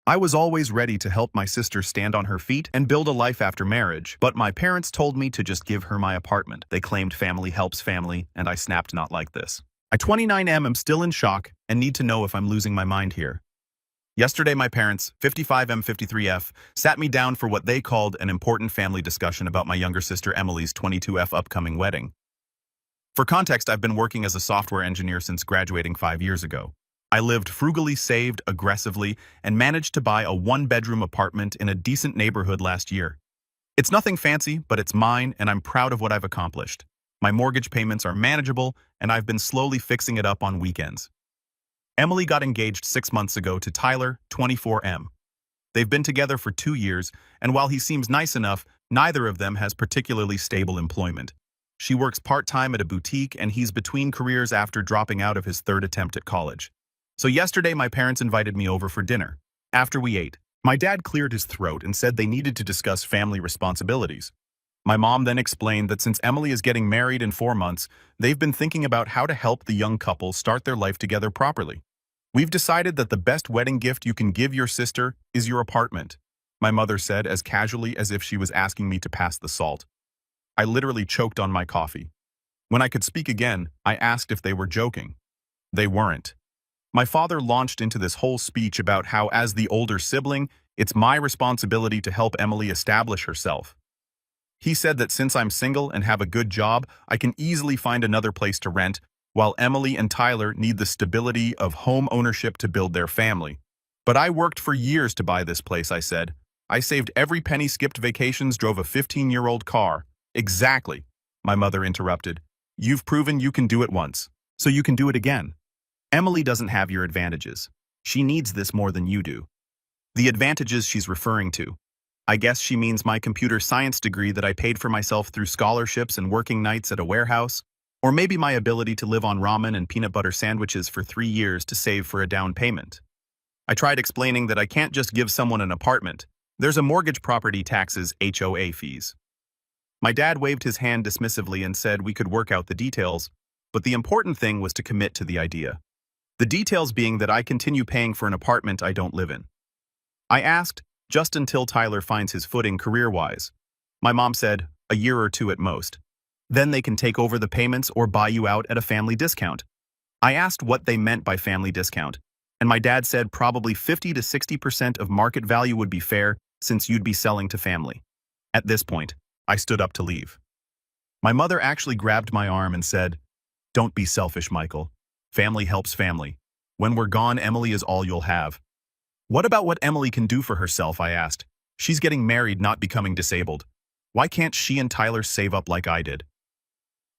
I was always ready to help my sister stand on her feet and build a life after marriage, but my parents told me to just give her my apartment. They claimed family helps family, and I snapped not like this. I 29M am still in shock and need to know if I'm losing my mind here. Yesterday, my parents, 55M 53F, sat me down for what they called an important family discussion about my younger sister Emily's 22F upcoming wedding. For context, I've been working as a software engineer since graduating 5 years ago. I lived frugally, saved aggressively, and managed to buy a one-bedroom apartment in a decent neighborhood last year. It's nothing fancy, but it's mine, and I'm proud of what I've accomplished. My mortgage payments are manageable, and I've been slowly fixing it up on weekends. Emily got engaged 6 months ago to Tyler, 24M. They've been together for 2 years, and while he seems nice enough, neither of them has particularly stable employment. She works part-time at a boutique, and he's between careers after dropping out of his third attempt at college. So yesterday, my parents invited me over for dinner. After we ate, my dad cleared his throat and said they needed to discuss family responsibilities. My mom then explained that since Emily is getting married in 4 months, they've been thinking about how to help the young couple start their life together properly. We've decided that the best wedding gift you can give your sister is your apartment, my mother said as casually as if she was asking me to pass the salt. I literally choked on my coffee. When I could speak again, I asked if they were joking. They weren't. My father launched into this whole speech about how, as the older sibling, it's my responsibility to help Emily establish herself. He said that since I'm single and have a good job, I can easily find another place to rent, while Emily and Tyler need the stability of home ownership to build their family. But I worked for years to buy this place, I said. I saved every penny, skipped vacations, drove a 15-year-old car. Exactly, my mother interrupted. You've proven you can do it once, so you can do it again. Emily doesn't have your advantages. She needs this more than you do. The advantages she's referring to. I guess she means my computer science degree that I paid for myself through scholarships and working nights at a warehouse, or maybe my ability to live on ramen and peanut butter sandwiches for 3 years to save for a down payment. I tried explaining that I can't just give someone an apartment. There's a mortgage, property taxes, HOA fees. My dad waved his hand dismissively and said we could work out the details, but the important thing was to commit to the idea. The details being that I continue paying for an apartment I don't live in. I asked, just until Tyler finds his footing career-wise. My mom said, a year or 2 at most. Then they can take over the payments or buy you out at a family discount. I asked what they meant by family discount, and my dad said probably 50 to 60% of market value would be fair since you'd be selling to family. At this point, I stood up to leave. My mother actually grabbed my arm and said, "Don't be selfish, Michael. Family helps family. When we're gone, Emily is all you'll have." What about what Emily can do for herself, I asked. She's getting married, not becoming disabled. Why can't she and Tyler save up like I did?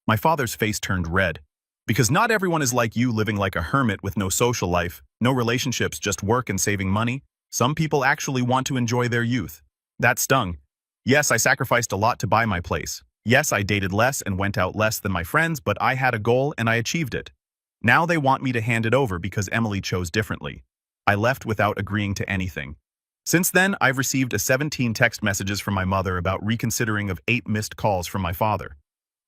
My father's face turned red. Because not everyone is like you, living like a hermit with no social life, no relationships, just work and saving money. Some people actually want to enjoy their youth. That stung. Yes, I sacrificed a lot to buy my place. Yes, I dated less and went out less than my friends, but I had a goal and I achieved it. Now they want me to hand it over because Emily chose differently. I left without agreeing to anything. Since then, I've received 17 text messages from my mother about reconsidering of 8 missed calls from my father.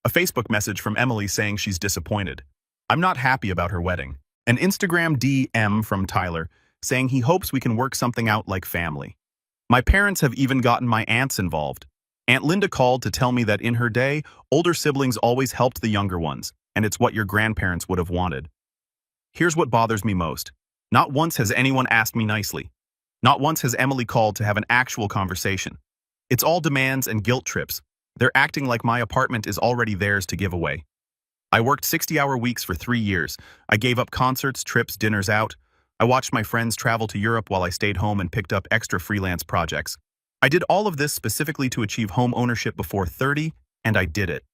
A Facebook message from Emily saying she's disappointed. I'm not happy about her wedding. An Instagram DM from Tyler saying he hopes we can work something out like family. My parents have even gotten my aunts involved. Aunt Linda called to tell me that in her day, older siblings always helped the younger ones, and it's what your grandparents would have wanted. Here's what bothers me most. Not once has anyone asked me nicely. Not once has Emily called to have an actual conversation. It's all demands and guilt trips. They're acting like my apartment is already theirs to give away. I worked 60-hour weeks for 3 years. I gave up concerts, trips, dinners out. I watched my friends travel to Europe while I stayed home and picked up extra freelance projects. I did all of this specifically to achieve home ownership before 30, and I did it.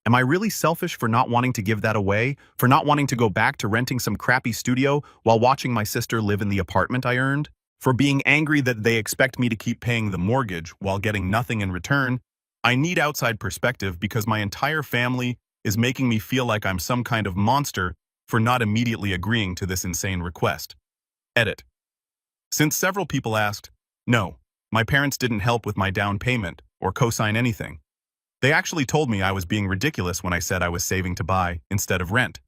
Am I really selfish for not wanting to give that away? For not wanting to go back to renting some crappy studio while watching my sister live in the apartment I earned? For being angry that they expect me to keep paying the mortgage while getting nothing in return? I need outside perspective because my entire family is making me feel like I'm some kind of monster for not immediately agreeing to this insane request. Edit. Since several people asked, no, my parents didn't help with my down payment or co-sign anything. They actually told me I was being ridiculous when I said I was saving to buy instead of rent.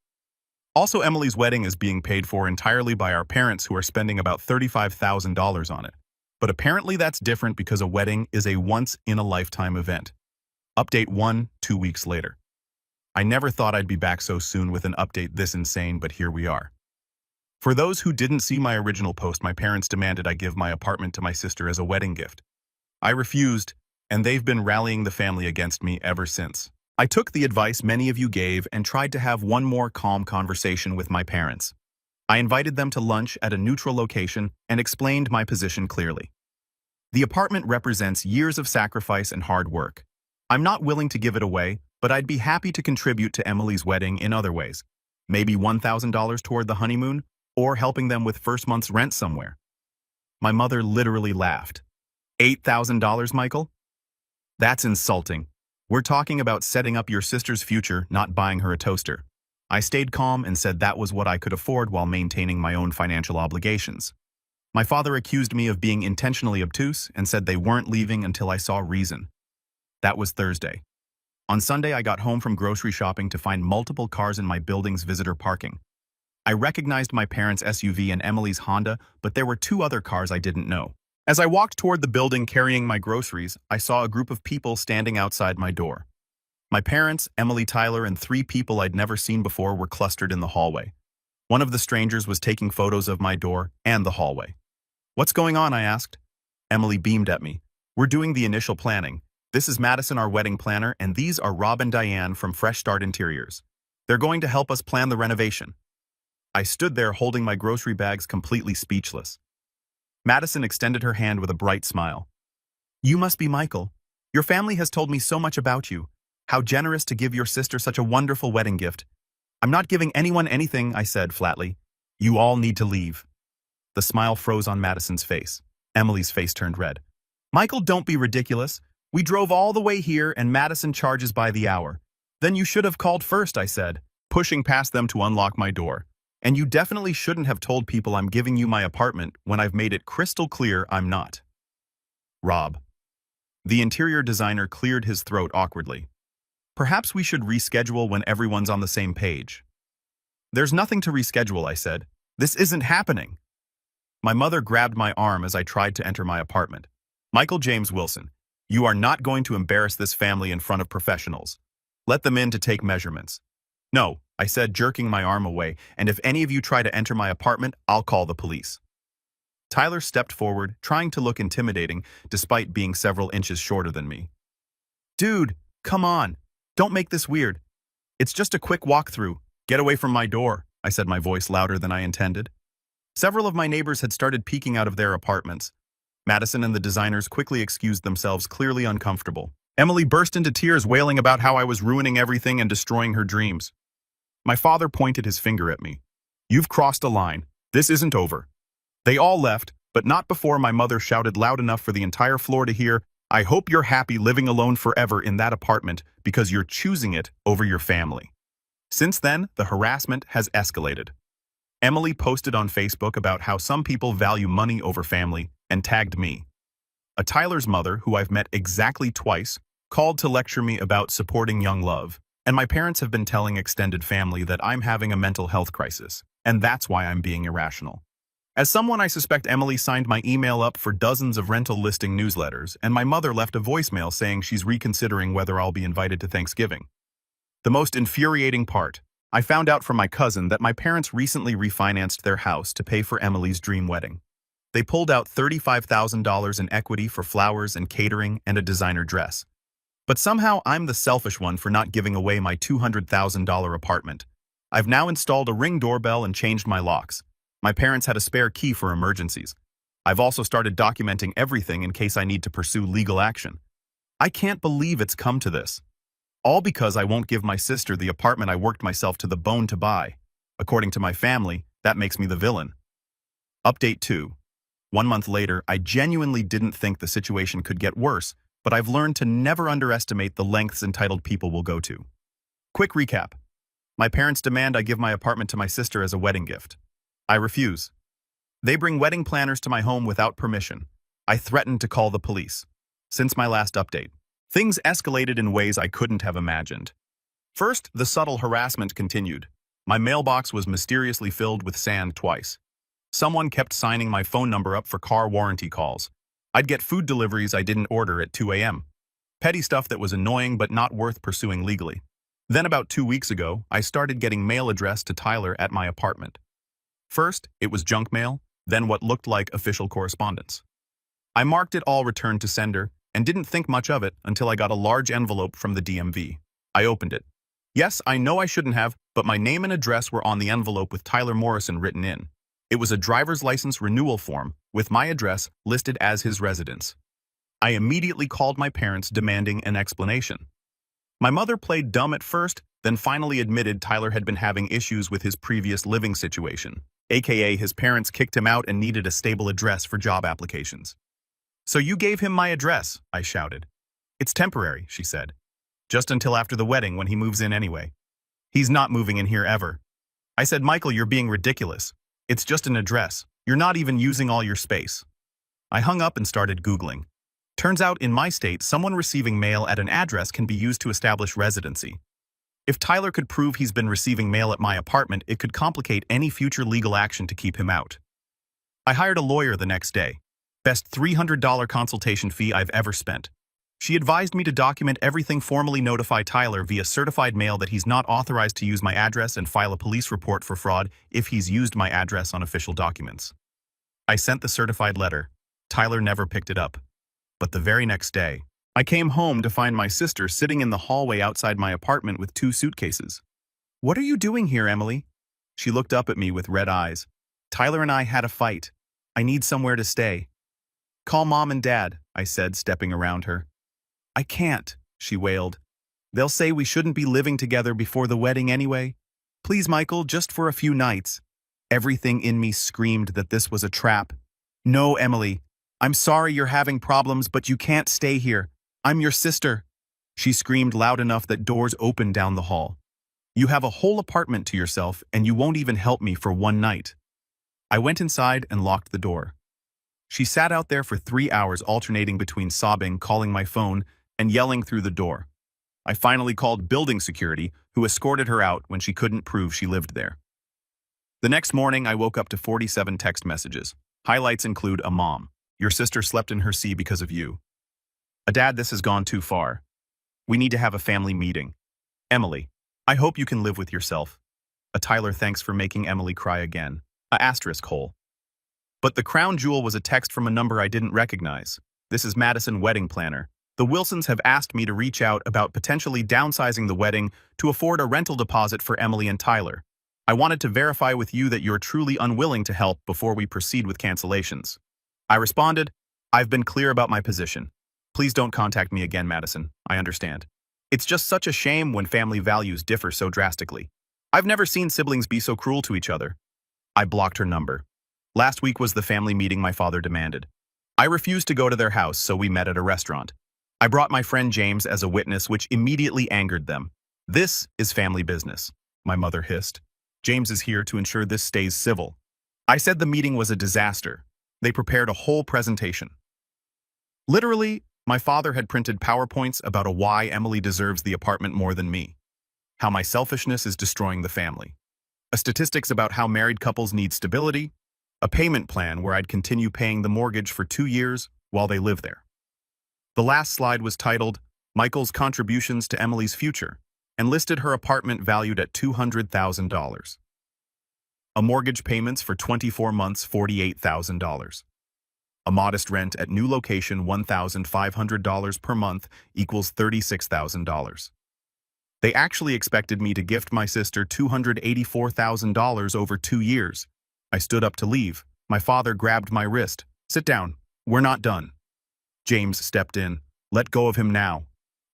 Also, Emily's wedding is being paid for entirely by our parents, who are spending about $35,000 on it. But apparently that's different because a wedding is a once-in-a-lifetime event. Update 1, 2 weeks later. I never thought I'd be back so soon with an update this insane, but here we are. For those who didn't see my original post, my parents demanded I give my apartment to my sister as a wedding gift. I refused, and they've been rallying the family against me ever since. I took the advice many of you gave and tried to have one more calm conversation with my parents. I invited them to lunch at a neutral location and explained my position clearly. The apartment represents years of sacrifice and hard work. I'm not willing to give it away, but I'd be happy to contribute to Emily's wedding in other ways. Maybe $1,000 toward the honeymoon, or helping them with first month's rent somewhere. My mother literally laughed. $8,000, Michael? That's insulting. We're talking about setting up your sister's future, not buying her a toaster. I stayed calm and said that was what I could afford while maintaining my own financial obligations. My father accused me of being intentionally obtuse and said they weren't leaving until I saw reason. That was Thursday. On Sunday, I got home from grocery shopping to find multiple cars in my building's visitor parking. I recognized my parents' SUV and Emily's Honda, but there were 2 other cars I didn't know. As I walked toward the building carrying my groceries, I saw a group of people standing outside my door. My parents, Emily, Tyler, and 3 people I'd never seen before were clustered in the hallway. One of the strangers was taking photos of my door and the hallway. "What's going on?" I asked. Emily beamed at me. "We're doing the initial planning. This is Madison, our wedding planner, and these are Rob and Diane from Fresh Start Interiors. They're going to help us plan the renovation." I stood there holding my grocery bags, completely speechless. Madison extended her hand with a bright smile. "You must be Michael. Your family has told me so much about you. How generous to give your sister such a wonderful wedding gift." "I'm not giving anyone anything," I said flatly. "You all need to leave." The smile froze on Madison's face. Emily's face turned red. "Michael, don't be ridiculous. We drove all the way here and Madison charges by the hour." "Then you should have called first," I said, pushing past them to unlock my door. "And you definitely shouldn't have told people I'm giving you my apartment when I've made it crystal clear I'm not." Rob. The interior designer cleared his throat awkwardly. "Perhaps we should reschedule when everyone's on the same page." "There's nothing to reschedule," I said. "This isn't happening." My mother grabbed my arm as I tried to enter my apartment. "Michael James Wilson, you are not going to embarrass this family in front of professionals. Let them in to take measurements." "No," I said, jerking my arm away, "and if any of you try to enter my apartment, I'll call the police." Tyler stepped forward, trying to look intimidating, despite being several inches shorter than me. "Dude, come on. Don't make this weird. It's just a quick walkthrough. Get away from my door," I said, my voice louder than I intended. Several of my neighbors had started peeking out of their apartments. Madison and the designers quickly excused themselves, clearly uncomfortable. Emily burst into tears, wailing about how I was ruining everything and destroying her dreams. My father pointed his finger at me. "You've crossed a line. This isn't over." They all left, but not before my mother shouted loud enough for the entire floor to hear, "I hope you're happy living alone forever in that apartment because you're choosing it over your family." Since then, the harassment has escalated. Emily posted on Facebook about how some people value money over family and tagged me. A Tyler's mother, who I've met exactly twice, called to lecture me about supporting young love, and my parents have been telling extended family that I'm having a mental health crisis, and that's why I'm being irrational. As someone, I suspect Emily signed my email up for dozens of rental listing newsletters, and my mother left a voicemail saying she's reconsidering whether I'll be invited to Thanksgiving. The most infuriating part, I found out from my cousin that my parents recently refinanced their house to pay for Emily's dream wedding. They pulled out $35,000 in equity for flowers and catering and a designer dress. But somehow I'm the selfish one for not giving away my $200,000 apartment. I've now installed a Ring doorbell and changed my locks. My parents had a spare key for emergencies. I've also started documenting everything in case I need to pursue legal action. I can't believe it's come to this. All because I won't give my sister the apartment I worked myself to the bone to buy. According to my family, that makes me the villain. Update 2. 1 month later, I genuinely didn't think the situation could get worse, but I've learned to never underestimate the lengths entitled people will go to. Quick recap. My parents demand I give my apartment to my sister as a wedding gift. I refuse. They bring wedding planners to my home without permission. I threatened to call the police. Since my last update, things escalated in ways I couldn't have imagined. First, the subtle harassment continued. My mailbox was mysteriously filled with sand twice. Someone kept signing my phone number up for car warranty calls. I'd get food deliveries I didn't order at 2 a.m. Petty stuff that was annoying but not worth pursuing legally. Then about 2 weeks ago, I started getting mail addressed to Tyler at my apartment. First, it was junk mail, then what looked like official correspondence. I marked it all returned to sender and didn't think much of it until I got a large envelope from the DMV. I opened it. Yes, I know I shouldn't have, but my name and address were on the envelope with Tyler Morrison written in. It was a driver's license renewal form with my address listed as his residence. I immediately called my parents demanding an explanation. My mother played dumb at first, then finally admitted Tyler had been having issues with his previous living situation, aka his parents kicked him out and needed a stable address for job applications. "So you gave him my address," I shouted. "It's temporary," she said. "Just until after the wedding when he moves in anyway. He's not moving in here ever." I said, "Michael, you're being ridiculous. It's just an address. You're not even using all your space." I hung up and started Googling. Turns out in my state, someone receiving mail at an address can be used to establish residency. If Tyler could prove he's been receiving mail at my apartment, it could complicate any future legal action to keep him out. I hired a lawyer the next day. Best $300 consultation fee I've ever spent. She advised me to document everything, formally notify Tyler via certified mail that he's not authorized to use my address, and file a police report for fraud if he's used my address on official documents. I sent the certified letter. Tyler never picked it up. But the very next day, I came home to find my sister sitting in the hallway outside my apartment with 2 suitcases. "What are you doing here, Emily?" She looked up at me with red eyes. "Tyler and I had a fight. I need somewhere to stay." "Call Mom and Dad," I said, stepping around her. "I can't," she wailed. "They'll say we shouldn't be living together before the wedding anyway. Please, Michael, just for a few nights." Everything in me screamed that this was a trap. "No, Emily. I'm sorry you're having problems, but you can't stay here. I'm your sister." She screamed loud enough that doors opened down the hall. "You have a whole apartment to yourself, and you won't even help me for one night." I went inside and locked the door. She sat out there for 3 hours, alternating between sobbing, calling my phone, and yelling through the door. I finally called building security, who escorted her out when she couldn't prove she lived there. The next morning, I woke up to 47 text messages. Highlights include a mom: "Your sister slept in her C because of you." A dad: "This has gone too far. We need to have a family meeting." Emily: "I hope you can live with yourself." A Tyler: "Thanks for making Emily cry again." A asterisk hole. But the crown jewel was a text from a number I didn't recognize. "This is Madison, wedding planner. The Wilsons have asked me to reach out about potentially downsizing the wedding to afford a rental deposit for Emily and Tyler. I wanted to verify with you that you're truly unwilling to help before we proceed with cancellations." I responded, "I've been clear about my position. Please don't contact me again, Madison. I understand. It's just such a shame when family values differ so drastically. I've never seen siblings be so cruel to each other." I blocked her number. Last week was the family meeting my father demanded. I refused to go to their house, so we met at a restaurant. I brought my friend James as a witness, which immediately angered them. "This is family business," my mother hissed. "James is here to ensure this stays civil." I said the meeting was a disaster. They prepared a whole presentation. Literally, my father had printed PowerPoints about why Emily deserves the apartment more than me, how my selfishness is destroying the family, statistics about how married couples need stability, a payment plan where I'd continue paying the mortgage for 2 years while they live there. The last slide was titled, "Michael's Contributions to Emily's Future," and listed her apartment valued at $200,000. A mortgage payments for 24 months, $48,000. A modest rent at new location, $1,500 per month, equals $36,000. They actually expected me to gift my sister $284,000 over 2 years. I stood up to leave. My father grabbed my wrist. "Sit down. We're not done." James stepped in. "Let go of him now."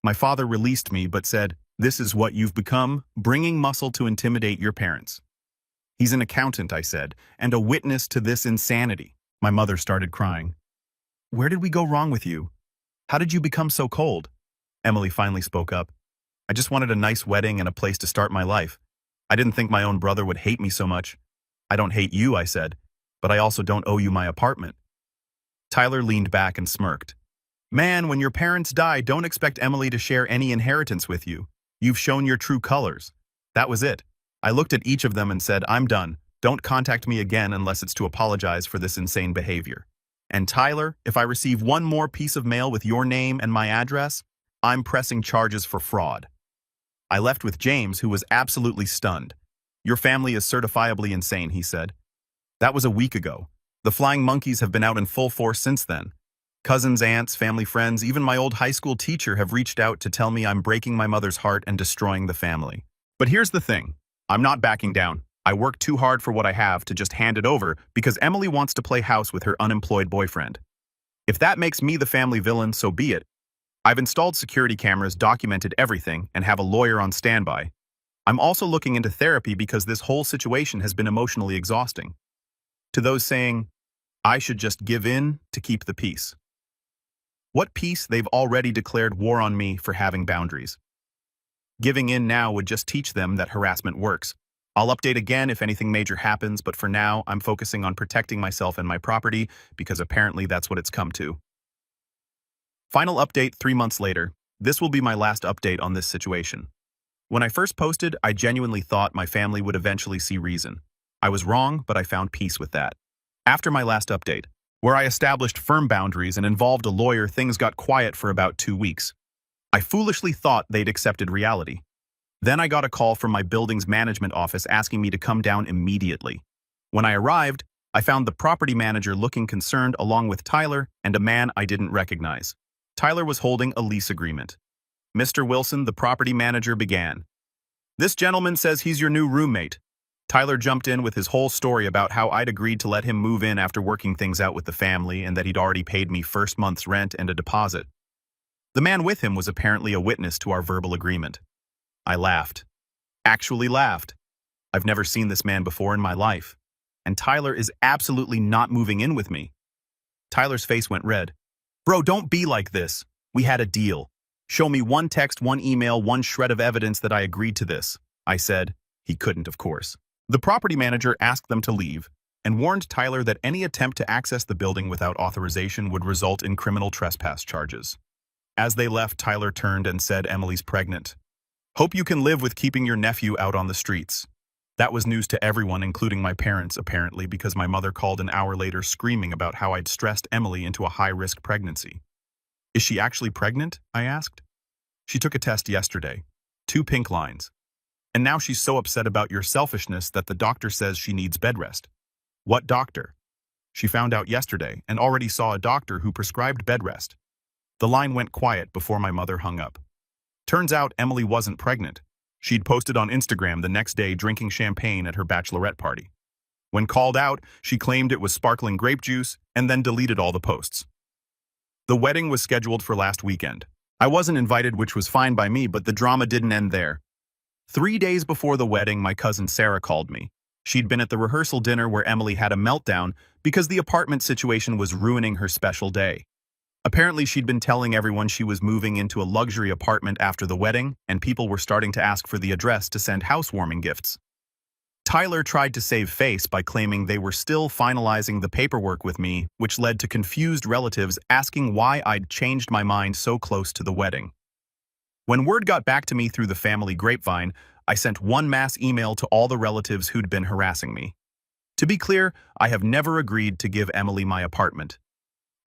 My father released me but said, "This is what you've become, bringing muscle to intimidate your parents." "He's an accountant," I said, "and a witness to this insanity." My mother started crying. "Where did we go wrong with you? How did you become so cold?" Emily finally spoke up. "I just wanted a nice wedding and a place to start my life. I didn't think my own brother would hate me so much." "I don't hate you," I said, "but I also don't owe you my apartment." Tyler leaned back and smirked. "Man, when your parents die, don't expect Emily to share any inheritance with you. You've shown your true colors." That was it. I looked at each of them and said, "I'm done. Don't contact me again unless it's to apologize for this insane behavior." And Tyler, if I receive one more piece of mail with your name and my address, I'm pressing charges for fraud. I left with James, who was absolutely stunned. Your family is certifiably insane, he said. That was a week ago. The flying monkeys have been out in full force since then. Cousins, aunts, family friends, even my old high school teacher have reached out to tell me I'm breaking my mother's heart and destroying the family. But here's the thing. I'm not backing down. I work too hard for what I have to just hand it over because Emily wants to play house with her unemployed boyfriend. If that makes me the family villain, so be it. I've installed security cameras, documented everything, and have a lawyer on standby. I'm also looking into therapy because this whole situation has been emotionally exhausting. To those saying, I should just give in to keep the peace. What peace? They've already declared war on me for having boundaries. Giving in now would just teach them that harassment works. I'll update again if anything major happens, but for now, I'm focusing on protecting myself and my property because apparently that's what it's come to. Final update 3 months later. This will be my last update on this situation. When I first posted, I genuinely thought my family would eventually see reason. I was wrong, but I found peace with that. After my last update, where I established firm boundaries and involved a lawyer, things got quiet for about 2 weeks. I foolishly thought they'd accepted reality. Then I got a call from my building's management office asking me to come down immediately. When I arrived, I found the property manager looking concerned along with Tyler and a man I didn't recognize. Tyler was holding a lease agreement. Mr. Wilson, the property manager, began. This gentleman says he's your new roommate. Tyler jumped in with his whole story about how I'd agreed to let him move in after working things out with the family and that he'd already paid me first month's rent and a deposit. The man with him was apparently a witness to our verbal agreement. I laughed. Actually laughed. I've never seen this man before in my life. And Tyler is absolutely not moving in with me. Tyler's face went red. Bro, don't be like this. We had a deal. Show me one text, one email, one shred of evidence that I agreed to this. I said. He couldn't, of course. The property manager asked them to leave and warned Tyler that any attempt to access the building without authorization would result in criminal trespass charges. As they left, Tyler turned and said, Emily's pregnant. Hope you can live with keeping your nephew out on the streets. That was news to everyone, including my parents, apparently, because my mother called an hour later screaming about how I'd stressed Emily into a high-risk pregnancy. Is she actually pregnant? I asked. She took a test yesterday. 2 pink lines. And now she's so upset about your selfishness that the doctor says she needs bed rest. What doctor? She found out yesterday and already saw a doctor who prescribed bed rest. The line went quiet before my mother hung up. Turns out Emily wasn't pregnant. She'd posted on Instagram the next day drinking champagne at her bachelorette party. When called out, she claimed it was sparkling grape juice and then deleted all the posts. The wedding was scheduled for last weekend. I wasn't invited, which was fine by me, but the drama didn't end there. 3 days before the wedding, my cousin Sarah called me. She'd been at the rehearsal dinner where Emily had a meltdown because the apartment situation was ruining her special day. Apparently, she'd been telling everyone she was moving into a luxury apartment after the wedding, and people were starting to ask for the address to send housewarming gifts. Tyler tried to save face by claiming they were still finalizing the paperwork with me, which led to confused relatives asking why I'd changed my mind so close to the wedding. When word got back to me through the family grapevine, I sent one mass email to all the relatives who'd been harassing me. To be clear, I have never agreed to give Emily my apartment.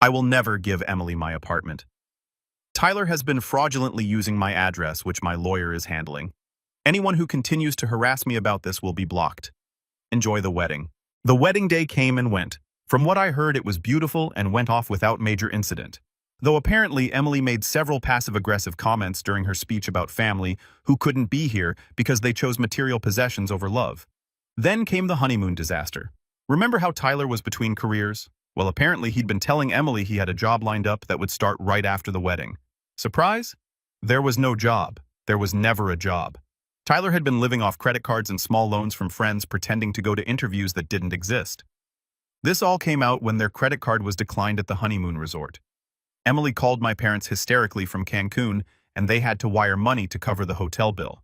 I will never give Emily my apartment. Tyler has been fraudulently using my address, which my lawyer is handling. Anyone who continues to harass me about this will be blocked. Enjoy the wedding. The wedding day came and went. From what I heard, it was beautiful and went off without major incident. Though apparently Emily made several passive-aggressive comments during her speech about family who couldn't be here because they chose material possessions over love. Then came the honeymoon disaster. Remember how Tyler was between careers? Well, apparently he'd been telling Emily he had a job lined up that would start right after the wedding. Surprise? There was no job. There was never a job. Tyler had been living off credit cards and small loans from friends, pretending to go to interviews that didn't exist. This all came out when their credit card was declined at the honeymoon resort. Emily called my parents hysterically from Cancun, and they had to wire money to cover the hotel bill.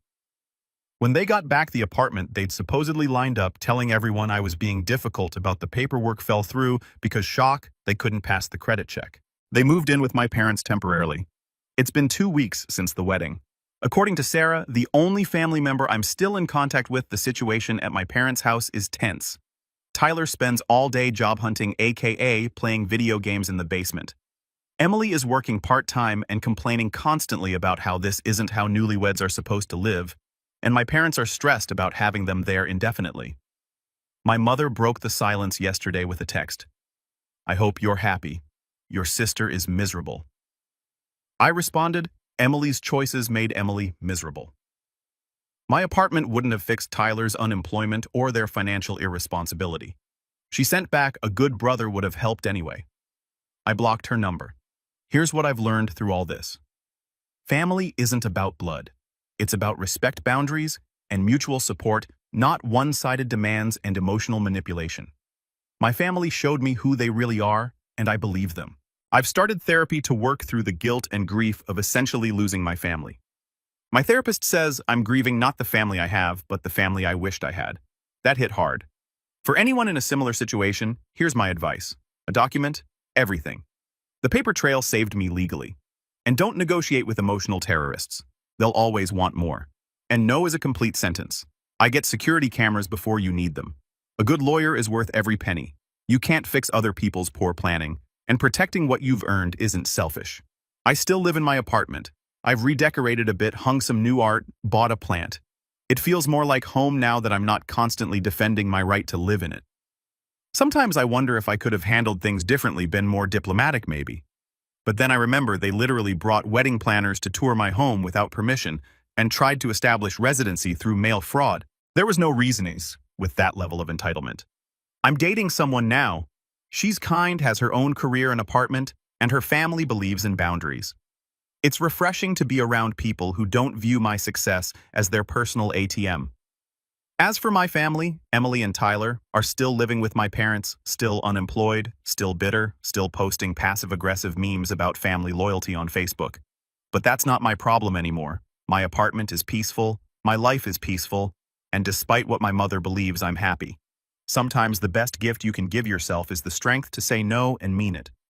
When they got back the apartment they'd supposedly lined up, telling everyone I was being difficult about the paperwork fell through because shock, they couldn't pass the credit check. They moved in with my parents temporarily. It's been 2 weeks since the wedding. According to Sarah, the only family member I'm still in contact with, the situation at my parents' house is tense. Tyler spends all day job hunting, aka playing video games in the basement. Emily is working part-time and complaining constantly about how this isn't how newlyweds are supposed to live, and my parents are stressed about having them there indefinitely. My mother broke the silence yesterday with a text. I hope you're happy. Your sister is miserable. I responded, Emily's choices made Emily miserable. My apartment wouldn't have fixed Tyler's unemployment or their financial irresponsibility. She sent back, a good brother would have helped anyway. I blocked her number. Here's what I've learned through all this. Family isn't about blood. It's about respect, boundaries, and mutual support, not one-sided demands and emotional manipulation. My family showed me who they really are, and I believe them. I've started therapy to work through the guilt and grief of essentially losing my family. My therapist says I'm grieving not the family I have, but the family I wished I had. That hit hard. For anyone in a similar situation, here's my advice. A document, everything. The paper trail saved me legally. And don't negotiate with emotional terrorists. They'll always want more. And no is a complete sentence. I get security cameras before you need them. A good lawyer is worth every penny. You can't fix other people's poor planning, and protecting what you've earned isn't selfish. I still live in my apartment. I've redecorated a bit, hung some new art, bought a plant. It feels more like home now that I'm not constantly defending my right to live in it. Sometimes I wonder if I could have handled things differently, been more diplomatic maybe. But then I remember they literally brought wedding planners to tour my home without permission and tried to establish residency through mail fraud. There was no reasonings with that level of entitlement. I'm dating someone now. She's kind, has her own career and apartment, and her family believes in boundaries. It's refreshing to be around people who don't view my success as their personal ATM. As for my family, Emily and Tyler are still living with my parents, still unemployed, still bitter, still posting passive-aggressive memes about family loyalty on Facebook. But that's not my problem anymore. My apartment is peaceful, my life is peaceful, and despite what my mother believes, I'm happy. Sometimes the best gift you can give yourself is the strength to say no and mean it.